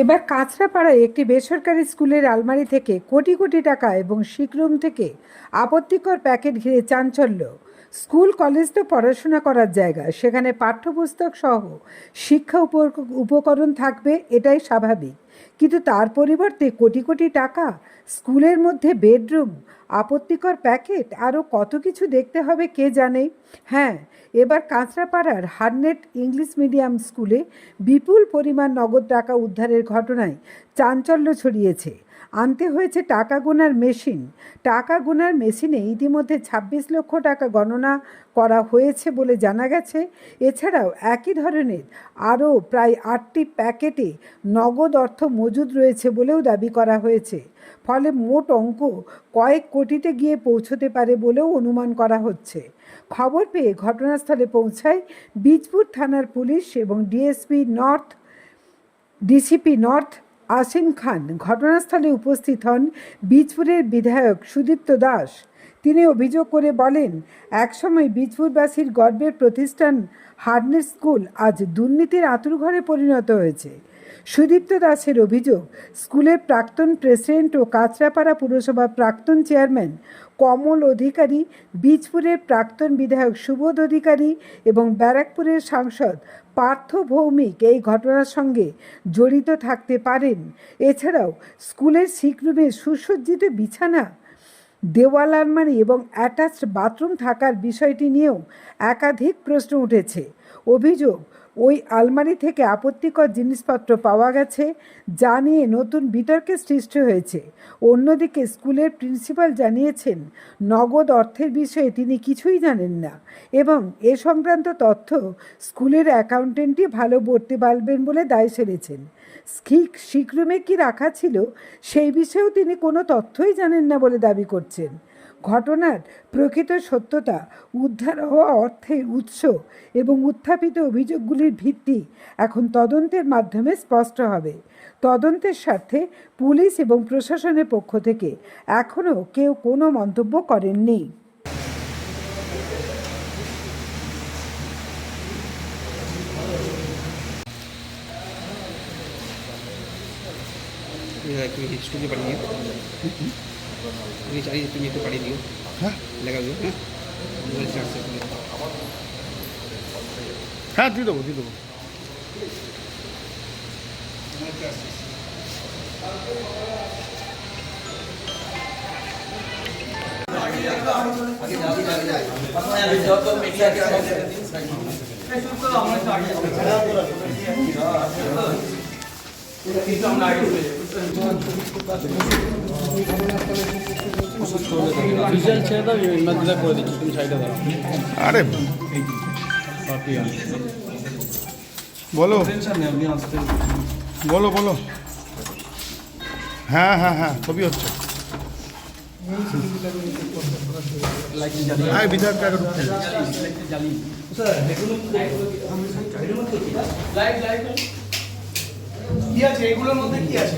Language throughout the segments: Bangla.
এবার কাঁচরাপাড়ায় একটি বেসরকারি স্কুলের আলমারি থেকে কোটি কোটি টাকা এবং শিকরুম থেকে আপত্তিকর প্যাকেট ঘিরে চাঞ্চল্য। স্কুল কলেজ তো পড়াশোনা করার জায়গা, সেখানে পাঠ্যপুস্তক সহ শিক্ষা উপকরণ থাকবে, এটাই স্বাভাবিক। কিন্তু তার পরিবর্তে কোটি কোটি টাকা, স্কুলের মধ্যে বেডরুম, আপত্তিকর প্যাকেট, আরও কত কিছু দেখতে হবে কে জানে। হ্যাঁ, এবার কাঁচরাপাড়ার হারনেট ইংলিশ মিডিয়াম স্কুলে বিপুল পরিমাণ নগদ টাকা উদ্ধারের ঘটনায় চাঞ্চল্য ছড়িয়েছে। আনতে হয়েছে টাকা গোনার মেশিন। টাকা গোনার মেশিনে ইতিমধ্যে ২৬ লক্ষ টাকা গণনা করা হয়েছে বলে জানা গেছে। এছাড়াও একই ধরনের আরও প্রায় ৮টি প্যাকেটে নগদ অর্থ মজুদ রয়েছে বলেও দাবি করা হয়েছে। ফলে মোট অঙ্ক কয়েক কোটিতে গিয়ে পৌঁছতে পারে বলেও অনুমান করা হচ্ছে। খবর পেয়ে ঘটনাস্থলে পৌঁছায় বীজপুর থানার পুলিশ এবং ডিসিপি নর্থ আসিম খান। ঘটনাস্থলে উপস্থিত হন বীজপুরের বিধায়ক সুদীপ্ত দাস। তিনি অভিযোগ করে বলেন, একসময় বীজপুরবাসীর গর্বের প্রতিষ্ঠান হারনেট স্কুল আজ দুর্নীতির আঁতুড়ঘরে পরিণত হয়েছে। সুদীপ্ত দাসের অভিযোগ, স্কুলের প্রাক্তন প্রেসিডেন্ট ও কাঁচরাপাড়া পুরসভার প্রাক্তন চেয়ারম্যান কমল অধিকারী, বীজপুরের প্রাক্তন বিধায়ক সুবোধ অধিকারী এবং ব্যারাকপুরের সাংসদ পার্থ ভৌমিক এই ঘটনার সঙ্গে জড়িত থাকতে পারেন। এছাড়াও স্কুলের শিকরুমে সুসজ্জিত বিছানা, দেওয়াল আলমারি এবং অ্যাটাচড বাথরুম থাকার বিষয়টি নিয়েও একাধিক প্রশ্ন উঠেছে। অভিযোগ, ওই আলমারি থেকে আপত্তিকর জিনিসপত্র পাওয়া গেছে, যা নিয়ে নতুন বিতর্কের সৃষ্টি হয়েছে। অন্যদিকে স্কুলের প্রিন্সিপাল জানিয়েছেন, নগদ অর্থের বিষয়ে তিনি কিছুই জানেন না এবং এ সংক্রান্ত তথ্য স্কুলের অ্যাকাউন্টেন্টই ভালো বলতে পারবেন বলে দায় সেরেছেন। শিকরুমে কি রাখা ছিল সেই বিষয়েও তিনি কোনো তথ্যই জানেন না বলে দাবি করছেন। ঘটনার প্রকৃত সত্যতা, উদ্ধার হওয়া অর্থের উৎস এবং উত্থাপিত অভিযোগগুলির ভিত্তি এখন তদন্তের মাধ্যমে স্পষ্ট হবে। তদন্তের স্বার্থে পুলিশ এবং প্রশাসনের পক্ষ থেকে এখনও কেউ কোনো মন্তব্য করেননি। स्टूडियो पढ़िए चाहिए तुम ये तो पढ़ी दियो। हाँ लगा दो। हाँ দিয়ে দেবো দিয়ে দেবো। ছেড়ে দাও, ইমার্জেন্সি করে দিচ্ছি, তুমি সাইডে দাও। আরে বলো বলো বলো। হ্যাঁ হ্যাঁ হ্যাঁ ছবি হচ্ছে। হ্যাঁ বিধায়ক কি আছে এগুলোর মধ্যে, কি আছে?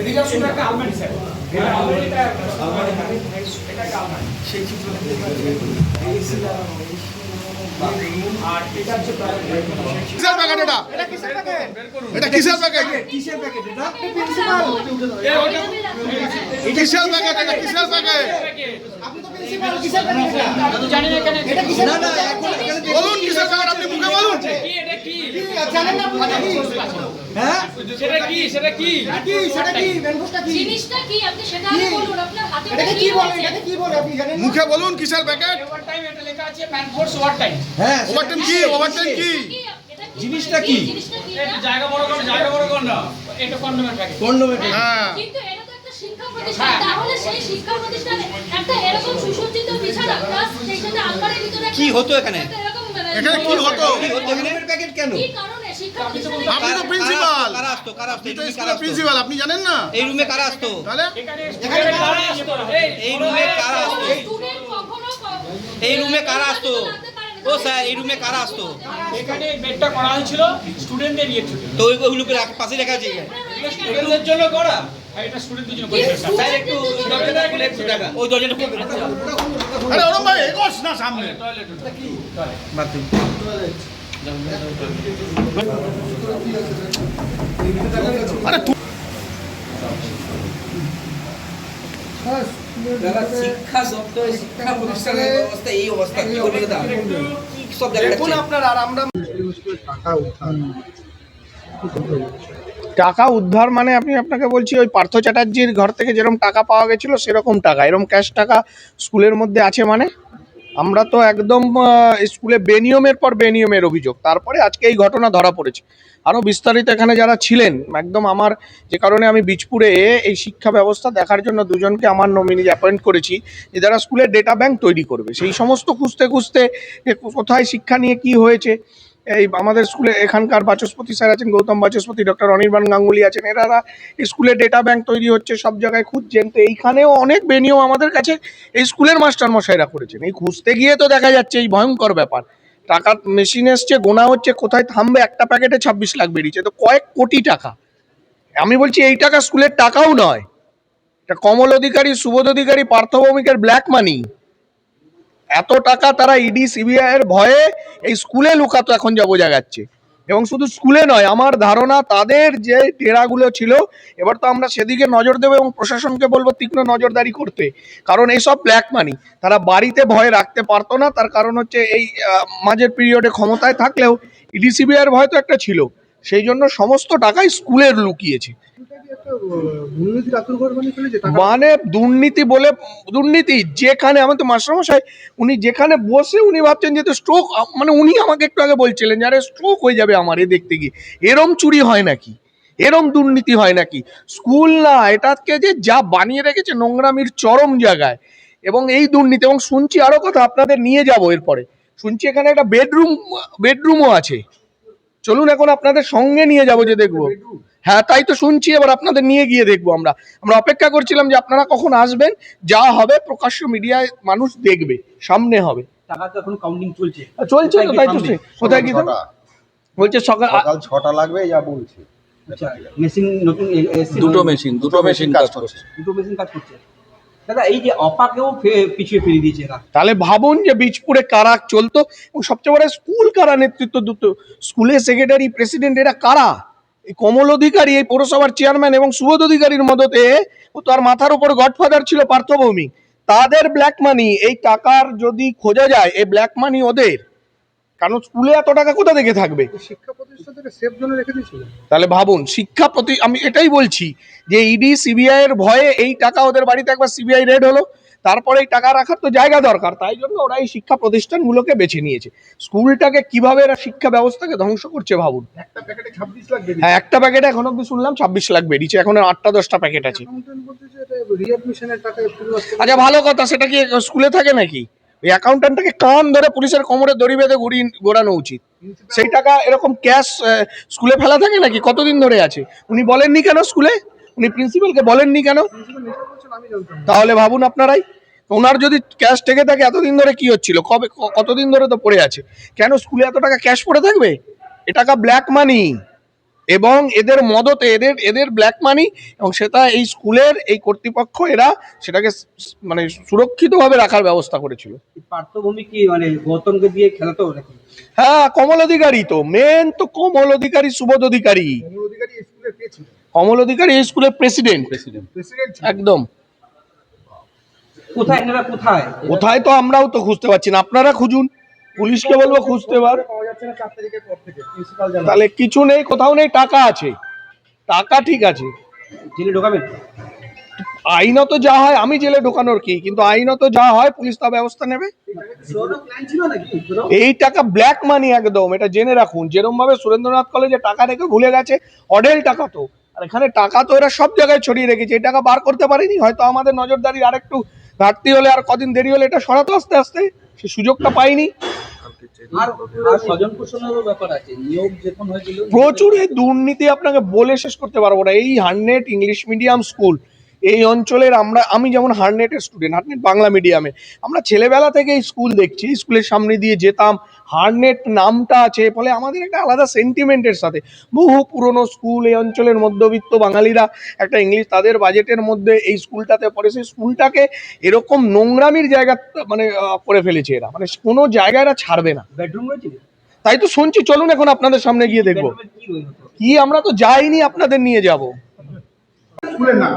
এদিকে আসুন, একটা আলমারি স্যার, এটা আলমারিটা আলমারি এটা একটা আলমারি, সেই চিত্র দেখতে পাচ্ছেন। আর এটা হচ্ছে কিসের প্যাকেট? এটা কিসের প্যাকেট? এটা কিসের প্যাকেট? কিসের প্যাকেট এটা? প্রিন্সিপাল, কিসের প্যাকেট? এটা কিসের প্যাকেট? আপনি তো প্রিন্সিপাল, কিসের প্যাকেট এটা? আমি জানি না এখানে এটা কিসের প্যাকেট। বলুন কিসের প্যাকেট, আপনি মুখে বলুন। কি এটা কি? জানেন না আপনি কি? হ্যাঁ সেটা কি? সেটা কি? সেটা কি? ম্যানফোর্সটা কি? জিনিসটা কি আপনি সেটা আগে বলুন। আপনার হাতে এটা কি বলেন? এটা কি বলে আপনি জানেন? মুখে বলুন কিসের প্যাকেট। ওভার টাইম এটা লেখা আছে ম্যানফোর্স ওভার টাইম। হ্যাঁ ওভারটাইম কি? ওভারটাইম কি? জিনিসটা কি? জিনিসটা কি? এটা জায়গা বড় কর না, এটা কন্ডোমের প্যাকেট। কন্ডোমের প্যাকেট। হ্যাঁ কিন্তু এটা তো একটা শিক্ষা প্রতিষ্ঠান, তাহলে সেই শিক্ষা প্রতিষ্ঠানে একটা এরকম সুসজ্জিত বিছানা প্লাস সেই সাথে আলমারির ভিতরে কি হতো এখানে? এখানে কি হতো? কন্ডোমের প্যাকেট কেন? কি কারণে শিক্ষা প্রতিষ্ঠানে আপনি তো প্রিন্সিপাল। কারা আসতো? আপনি তো স্কুলের প্রিন্সিপাল, আপনি জানেন না? এই রুমে কারা আসতো? তাহলে এখানে কারা আসতো? এই রুমে কারা আসতো? স্টুডেন্ট কখনো এই রুমে কারা আসতো? ও স্যার এই রুমে কারা আসতো? এখানে বেডটা করা হয়েছিল স্টুডেন্টদের নিয়ে। তো ওইগুলোকে পাশে রেখা আছে। স্টুডেন্টদের জন্য করা, আর এটা স্টুডেন্টদের জন্য করা। স্যার একটু দরজাটা খুলে একটু দেখা, ওই দরজাটা খুলে আরে ওরম ভাই এগোস না সামনে। টয়লেট কি? বাথরুম। আরে দাদা শিক্ষা দপ্তরে শিক্ষা প্রতিষ্ঠানের অবস্থা এই অবস্থা কি করে দাদা কি সব দেখা দেখুন যাচ্ছে আপনার আর আমরা টাকা উদ্ধার মানে আপনাকে বলছি ওই পার্থ চ্যাটার্জির ঘর থেকে যেরকম টাকা পাওয়া গেছিল সেরকম টাকা, এরকম ক্যাশ টাকা স্কুলের মধ্যে আছে মানে আমরা তো একদম স্কুলে বেনিয়মের পর বেনিয়মের অভিযোগ, তারপরে আজকে এই ঘটনা ধরা পড়েছে। আরও বিস্তারিত এখানে যারা ছিলেন একদম আমার যে কারণে আমি বীজপুরে এই শিক্ষা ব্যবস্থা দেখার জন্য দুজনকে আমার নমিনি অ্যাপয়েন্ট করেছি যে যারা স্কুলের ডেটা ব্যাংক তৈরি করবে, সেই সমস্ত খুঁজতে খুঁজতে যে কোথায় শিক্ষা নিয়ে কি হয়েছে। এই আমাদের স্কুলে এখানকার বাচস্পতি স্যার আছেন, গৌতম বাচস্পতি, ডক্টর অনির্বাণ গাঙ্গুলি আছেন, এনারা স্কুলে ডেটা ব্যাংক তৈরি হচ্ছে সব জায়গায় খুঁজছেন। তো এইখানেও অনেক বেনিয়ম আমাদের কাছে এই স্কুলের মাস্টারমশাইরা করেছেন। এই খুঁজতে গিয়ে তো দেখা যাচ্ছে এই ভয়ঙ্কর ব্যাপার, টাকা মেশিন এসছে, গোনা হচ্ছে, কোথায় থামবে, একটা প্যাকেটে 26 লাখ বেরিয়েছে, তো কয়েক কোটি টাকা। আমি বলছি এই টাকা স্কুলের টাকাও নয়, এটা কমল অধিকারী, সুবোধ অধিকারী, পার্থ ভৌমিকের ব্ল্যাক মানি। এত টাকা তারা ইডি সিবিআই এর ভয়ে এই স্কুলে লুকাতো এখন যা বোঝা যাচ্ছে। এবং শুধু স্কুলে নয়, আমার ধারণা তাদের যে ডেরাগুলো ছিল, এবার তো আমরা সেদিকে নজর দেবো এবং প্রশাসনকে বলবো তীক্ষ্ণ নজরদারি করতে, কারণ এইসব ব্ল্যাক মানি তারা বাড়িতে ভয়ে রাখতে পারতো না। তার কারণ হচ্ছে এই মাঝের পিরিয়ডে ক্ষমতায় থাকলেও ইডি সিবিআই এর ভয় তো একটা ছিল, সেই জন্য সমস্ত টাকাই স্কুলের লুকিয়েছে। মানে দুর্নীতি বলে দুর্নীতি যেখানে আমার তো মাস্টারমশাই উনি যেখানে বসে উনি ভাবছেন যে স্ট্রোক, মানে উনি আমাকে একটু আগে বলছিলেন যে আরে স্ট্রোক হয়ে যাবে আমার এ দেখতে গিয়ে, এরম চুরি হয় নাকি, এরম দুর্নীতি হয় নাকি? স্কুল না, এটাকে যে যা বানিয়ে রেখেছে নোংরামির চরম জায়গায়। এবং এই দুর্নীতি, এবং শুনছি আরো কথা আপনাদের নিয়ে যাব এরপরে, শুনছি এখানে একটা বেডরুমও আছে। চলুন এখন আপনাদের সঙ্গে নিয়ে যাব যে দেখবো। হ্যাঁ তাই তো শুনছি, এবার আপনাদের নিয়ে গিয়ে দেখবো। আমরা অপেক্ষা করছিলাম যে আপনারা কখন আসবেন, যা হবে প্রকাশ্য মিডিয়ায় মানুষ দেখবে, সামনে হবে। টাকা তো এখন কাউন্টিং চলছে চলছে তো, তাই তো কোথায় কি বলছে সকাল 6টা লাগবে যা বলছে। আচ্ছা মেশিন নতুন দুটো মেশিন কাজ করছে। দুটো মেশিন কাজ করছে দাদা। এই যে অপাকেও পিছিয়ে ফেলে দিয়েছে এরা, তাহলে ভাবুন যে বীজপুরে কারা চলতো, এবং সবচেয়ে বড় স্কুল কারা নেতৃত্ব দিত, স্কুলের সেক্রেটারি, প্রেসিডেন্ট, এরা কারা? এই কমল অধিকারী, এই পৌরসভার চেয়ারম্যান এবং সুবোধ অধিকারীর মদতে, ও তো আর মাথার উপর গডফাদার ছিল পার্থ ভৌমিক, তাদের ব্ল্যাক মানি। এই টাকার যদি খোঁজা যায় এই ব্ল্যাক মানি ওদের, কারণ স্কুলে এত টাকা কোথা থেকে থাকবে? শিক্ষা প্রতিষ্ঠানকে সেফ জোনে রেখে দিয়েছিল। তাহলে ভাবুন আমি এটাই বলছি যে ইডি সিবিআই এর ভয়ে এই টাকা ওদের বাড়িতে একবার সিবিআই রেড হলো, তারপরে এই টাকা রাখার তো জায়গা দরকার, তাই জন্য ওরা এই শিক্ষা প্রতিষ্ঠানগুলোকে বেছে নিয়েছে। স্কুলটাকে কিভাবে এরা শিক্ষা ব্যবস্থাকে ধ্বংস করছে ভাবুন। একটা প্যাকেটে 26 লাখ বেরিয়েছে। হ্যাঁ একটা প্যাকেটে এখন অব্দি শুনলাম 26 লাখ বেরিয়েছে, এখন 8টা-10টা প্যাকেট আছে। অ্যাকাউন্টেন্ট বলতেছে এটা রিঅ্যাডমিশনের টাকা ফেরত আসছে। আচ্ছা ভালো কথা, সেটা কি স্কুলে থাকে নাকি? ওই অ্যাকাউন্ট্যান্টটাকে কান ধরে পুলিশের কোমরে দড়ি বেঁধে ঘোরানো উচিত। সেই টাকা এরকম ক্যাশ স্কুলে ফেলা থাকে নাকি? কতদিন ধরে আছে উনি বলেননি কেন? স্কুলে উনি প্রিন্সিপালকে বলেননি কেন? তাহলে ভাবুন আপনারাই, ওনার যদি ক্যাশ থেকে থাকে এতদিন ধরে কি হচ্ছিল, কতদিন ধরে তো পড়ে আছে, কেন স্কুলে এত টাকা ক্যাশ পড়ে থাকবে? এ টাকা ব্ল্যাক মানি, এবং এদের মদতে এদের ব্ল্যাক মানি, এবং সেটা এই স্কুলের এই কর্তৃপক্ষ এরা সেটাকে মানে সুরক্ষিতভাবে রাখার ব্যবস্থা করেছিল। পার্থভূমি কি মানে গৌতমকে দিয়ে খেলাতো নাকি? হ্যাঁ কমল অধিকারী তো মেন, তো কমল অধিকারী, সুবোধ অধিকারী। কমল অধিকারী এই স্কুলের প্রেসিডেন্ট একদম। কোথায় এনারা কোথায় তো আমরাও তো খুঁজতে পারছি না, আপনারা খুঁজুন, পুলিশকে বলবো খুঁজতে পার। তাহলে কিছু নেই, কোথাও নেই, টাকা আছে, টাকা ঠিক আছে। জেলে ঢোকাবেন? আইনত যা হয়, আমি জেলে ঢোকানোর কি, কিন্তু আইনত যা হয় পুলিশ তা ব্যবস্থা নেবে। এই টাকা ব্ল্যাক মানি একদম, এটা জেনে রাখুন। যেরকম ভাবে সুরেন্দ্রনাথ কলেজে টাকা রেখে ভুলে গেছে, অঢেল টাকা তো, আর এখানে টাকা তো এরা সব জায়গায় ছড়িয়ে রেখেছে। এই টাকা বার করতে পারেনি, হয়তো আমাদের নজরদারির আরেকটু ঘাটতি হলে, আর কদিন দেরি হলে এটা সরাতো আস্তে আস্তে, সে সুযোগটা পাইনি। আর স্বজন পোষণেরও ব্যাপার আছে, নিয়োগ যখন হয়েছিল প্রচুর এই দুর্নীতি, আপনাকে বলে শেষ করতে পারবো না। এই হার্নেট ইংলিশ মিডিয়াম স্কুল এই অঞ্চলের, আমি যেমন হার্নেটের স্টুডেন্ট, হার্নেট বাংলা মিডিয়ামে, আমরা ছেলেবেলা থেকে এই স্কুল দেখছি, স্কুলের সামনে দিয়ে যেতাম, হার্নেট নামটা আছে, ফলে আমাদের একটা আলাদা সেন্টিমেন্টের সাথে। বহু পুরনো স্কুল, এই অঞ্চলের মধ্যবিত্ত বাঙালিরা একটা ইংলিশ তাদের বাজেটের মধ্যে এই স্কুলটাতে পড়ে, সেই স্কুলটাকে এরকম নোংরামির জায়গা মানে করে ফেলেছে এরা, মানে কোনো জায়গায় এরা ছাড়বে না। বেডরুম রয়েছে, তাই তো শুনছি, চলুন এখন আপনাদের সামনে গিয়ে দেখবো কি। আমরা তো যাইনি, আপনাদের নিয়ে যাব। স্কুলের নাম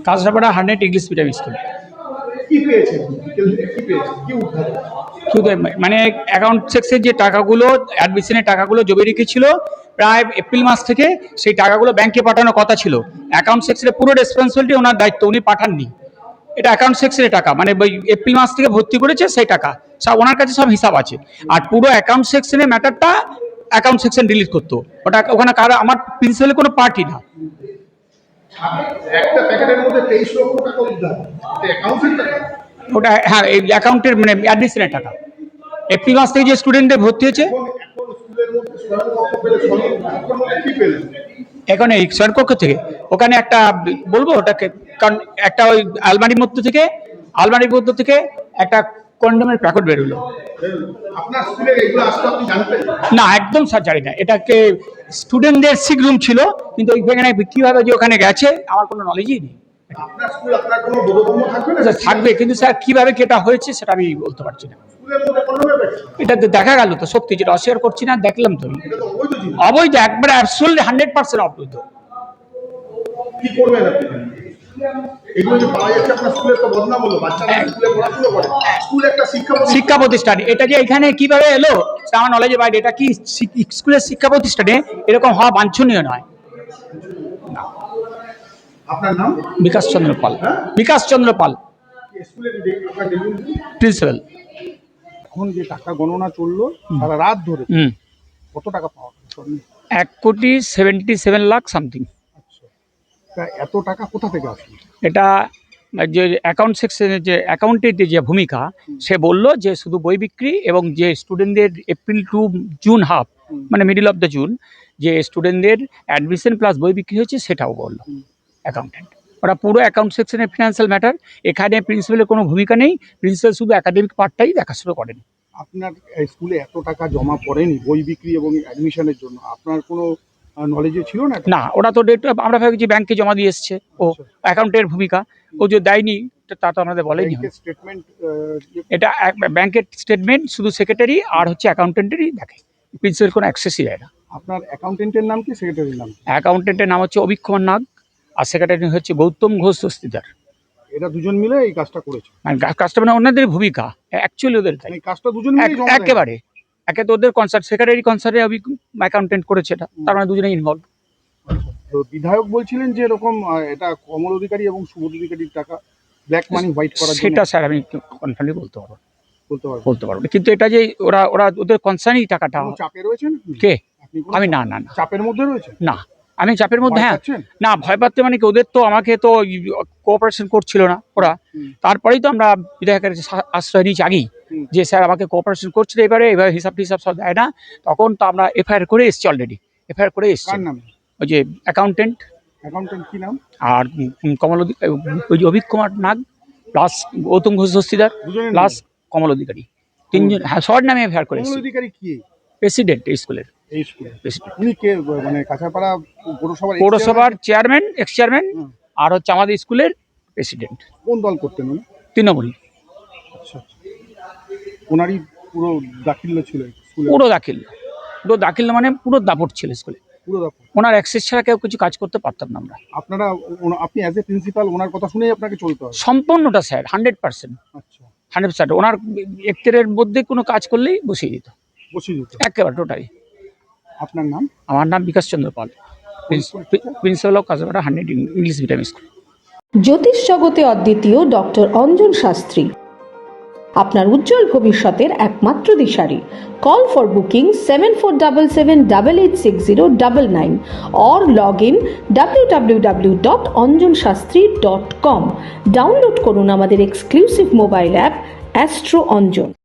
কাঁচরাপাড়া 100 ইংলিশ মিডিয়াম স্কুল। কি পেয়েছেন বিকেল থেকে কি পেয়েছেন কি উদ্ধার শুধু মানে অ্যাকাউন্ট সেক্সের যে টাকাগুলো অ্যাডমিশনের টাকাগুলো জমে রেখেছিল প্রায় এপ্রিল মাস থেকে, সেই টাকাগুলো ব্যাংকে পাঠানোর কথা ছিল। অ্যাকাউন্ট সেক্সের পুরো রেসপন্সিবিলিটি ওনার দায়িত্ব, উনি পাঠাননি। এটা অ্যাকাউন্ট সেক্সের টাকা, মানে ওই এপ্রিল মাস থেকে ভর্তি করেছে সেই টাকা সব ওনার কাছে সব হিসাব আছে। আর পুরো অ্যাকাউন্ট সেকশনের ম্যাটারটা অ্যাকাউন্ট সেকশন ডিলিট করতো, ওটা ওখানে কারো আমার প্রিন্সিপালের কোনো পার্টি না। একটা প্যাকেটের মধ্যে 23 লক্ষ টাকা উদ্ধার, এটা অ্যাকাউন্টের টাকা? ওটা হ্যাঁ, এই অ্যাকাউন্টের মানে অ্যাডমিশনের টাকা এপ্রিল মাস থেকে যে স্টুডেন্টদের ভর্তি হয়েছে। এখন স্কুলের মধ্যে স্বয়ংকক্ষ পেলে স্বয়ংকক্ষের মধ্যে কি পেলেন? এখন এই স্বয়ংকক্ষ থেকে ওখানে একটা বলবো ওটাকে, কারণ একটা ওই আলমারির মধ্যে থেকে একটা কন্ডোমের প্যাকেট বেরোলো। আপনার স্কুলের এগুলো আসলে আপনি জানতেন? না, একদম স্যার জানি না। এটাকে স্টুডেন্টদের সিক রুম ছিল, কিন্তু ওইখানে কিভাবে যে ওখানে গেছে আমার কোনো নলেজই নেই। আপনার স্কুল আপনার কোনো বোধগম্য থাকবে না? স্যার থাকবে, কিন্তু স্যার কিভাবে কি এটা হয়েছে সেটা আমি বলতে পারছি না। স্কুলের মধ্যে কোনো ব্যাপার এটা তো দেখা গেল তো সত্যি, যেটা অস্বীকার করছি না, দেখলাম তো আমি। এটা তো অবৈধ জিনিস। অবৈধ, একবারে অ্যাবসোলিউটলি 100% অবৈধ। কি করবেন আপনি? এগুলো যে পাওয়া যাচ্ছে আপনার স্কুলের তো বদনাম হলো, বাচ্চারা স্কুলে পড়াশোনা করে, স্কুল একটা শিক্ষা প্রতিষ্ঠান, এটা যে এখানে কিভাবে এলো সেটা আমার নলেজে বাইরে। এটা কি স্কুলের শিক্ষা প্রতিষ্ঠানে এরকম হওয়া বাঞ্ছনীয় নয়। আপনার নাম? বিকাশ চন্দ্র পাল। বিকাশ চন্দ্র পাল, স্কুলের আপনার ডেপুটি প্রিন্সিপাল। এখন যে টাকা গণনা চললো সারা রাত ধরে, কত টাকা পাওয়া গেল? 1,77,00,000 সামথিং। তা এত টাকা কোথা থেকে আসলো? এটা যে অ্যাকাউন্ট সেকশনের যে অ্যাকাউন্টের যে ভূমিকা, সে বলল যে শুধু বই বিক্রি এবং যে স্টুডেন্টদের এপ্রিল টু জুন হাফ, মানে মিডিল অফ দ্য জুন যে স্টুডেন্টদের অ্যাডমিশন প্লাস বই বিক্রি হয়েছে সেটাও বললো অ্যাকাউন্টেন্ট। ওরা পুরো অ্যাকাউন্ট সেকশনের ফিনান্সিয়াল ম্যাটার, এখানে প্রিন্সিপালের কোনো ভূমিকা নেই। প্রিন্সিপাল শুধু একাডেমিক পার্টটাই দেখাশোনা করেন। আপনার স্কুলে এত টাকা জমা পড়েনি বই বিক্রি এবং অ্যাডমিশনের জন্য, আপনার কোনো নলেজে ছিল না? না, ওরা তো ডেট আমরা ভাবছি ব্যাংকে জমা দিয়ে এসছে, ও অ্যাকাউন্টের ভূমিকা ও যে দেয়নি তা তো আমাদের বলেনি। স্টেটমেন্ট, এটা ব্যাংকের স্টেটমেন্ট শুধু সেক্রেটারি আর হচ্ছে অ্যাকাউন্টেন্টেরই দেখে, প্রিন্সিপাল কোনো অ্যাক্সেসই দেয় না। আপনার অ্যাকাউন্টেন্টের নাম কি, সেক্রেটারির নাম? অ্যাকাউন্টেন্টের নাম হচ্ছে অভিক কুমার নাগ আর সেক্রেটারি হচ্ছে গৌতম ঘোষ দস্তিদার। এরা দুজন মিলে এই কাজটা করেছে? মানে কাজটা মানে ওনাদের ভূমিকা অ্যাকচুয়ালি ওদের তাই, এই কাজটা দুজন মিলে একেবারে একে তো ওদের কনসার্ট সেক্রেটারি কনসার্টে অ্যাকাউন্টেন্ট করেছে এটা, তার মানে দুজনেই ইনভলভ। তো বিধায়ক বলছিলেন যে এরকম এটা কমল অধিকারী এবং সুবোধ অধিকারীর টাকা ব্ল্যাক মানি হোয়াইট করার জন্য। সেটা স্যার আমি কনফার্মলি বলতে পারবো না, কিন্তু এটা যে ওরা ওদের কনসার্নই টাকাটা। চাপে রয়েছেন কে? আপনি? আমি না, চাপের মধ্যে রয়েছে না, আমি চাপের মধ্যে, হ্যাঁ পাচ্ছেন? না ভয় পাচ্ছে মানে কি, ওদের তো আমাকে তো কোঅপারেশন করছিল না ওরা। তারপরেই তো আমরা বিধায়কের আশ্রয় নিয়েছি আগেই, যে স্যার আমাকে কোঅপারেশন করছিল, এবারে হিসাব টিসাব সব দেয় না। তখন তো আমরা এফআইআর করে এসেছি, অলরেডি এফআইআর করে এসেছি। কার নামে? ওই যে অ্যাকাউন্টেন্ট কি নাম? আর ওই যে অভিক কুমার নাগ প্লাস গৌতম ঘোষ দস্তিদার প্লাস কমল অধিকারী, তিনজন, হ্যাঁ শর্ট নামে এফআইআর করে কমল এসেছি। অধিকারী কি? প্রেসিডেন্ট এই স্কুলের। এই স্কুলের প্রেসিডেন্ট উনি কে? মানে কাঁচাপাড়া পৌরসভার চেয়ারম্যান, এক্স চেয়ারম্যান, আর হচ্ছে আমাদের স্কুলের প্রেসিডেন্ট। কোন দল করতেন উনি? তৃণমূল। আচ্ছা, ওনারই পুরো দাখিল্য ছিল স্কুলে? পুরো দাখিল মানে পুরো দাপট ছিল স্কুলে, পুরো দাপট। ওনার অ্যাক্সেস ছাড়া কেউ কিছু কাজ করতে পারতাম না আমরা। আপনি অ্যাজ এ প্রিন্সিপাল ওনার কথা শুনেই আপনাকে চলতে হবে? সম্পূর্ণটা স্যার 100%। আচ্ছা, 100%। ওনার এক্টের মধ্যে কোনো কাজ করলেই বসিয়ে দিত একেবারে টোটালি। আপনার নাম? আমার নাম Bikash Chandra Pal, principal of Kanchrapara 100 English medium school. জ্যোতিষ জগতে অদ্বিতীয় ডক্টর অঞ্জন শাস্ত্রী, আপনার উজ্জ্বল ভবিষ্যতের একমাত্র দিশারি। Call for booking 7477886099 or log in www.anjanshastri.com। Download করুন আমাদের exclusive mobile app astro Anjan.